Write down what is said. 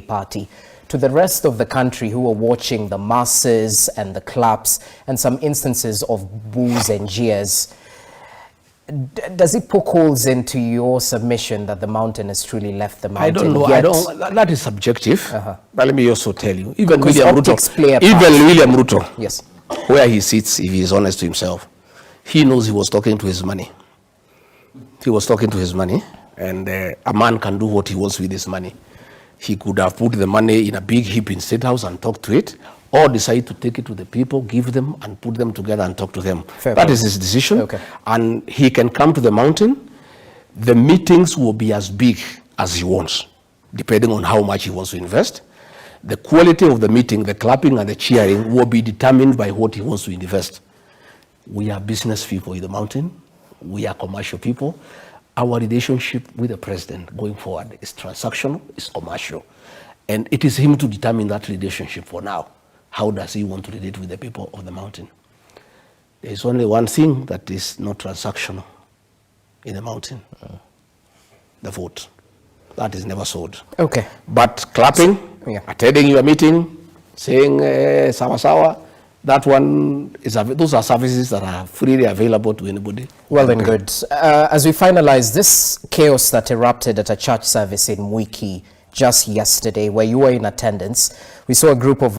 party. To the rest of the country who are watching the masses and the claps and some instances of boos and jeers, does it poke holes into your submission that the mountain has truly left the mountain? I don't know. That is subjective. But let me also tell you, even Because William Ruto, yes, where he sits, if he is honest to himself, he knows he was talking to his money. He was talking to his money, and a man can do what he wants with his money. He could have put the money in a big heap in State House and talk to it, or decide to take it to the people, give them, and put them together and talk to them. That is his decision. Okay. And he can come to the mountain. The meetings will be as big as he wants, depending on how much he wants to invest. The quality of the meeting, the clapping and the cheering, will be determined by what he wants to invest. We are business people in the mountain. We are commercial people. Our relationship with the president going forward is transactional, is commercial. And it is him to determine that relationship for now. How does he want to relate with the people of the mountain? There is only one thing that is not transactional in the mountain. The vote. That is never sold. Okay. But clapping, attending your meeting, saying sawa sawa, that one is, those are services that are freely available to anybody. Well and good. As we finalize this chaos that erupted at a church service in Mwiki just yesterday, where you were in attendance, we saw a group of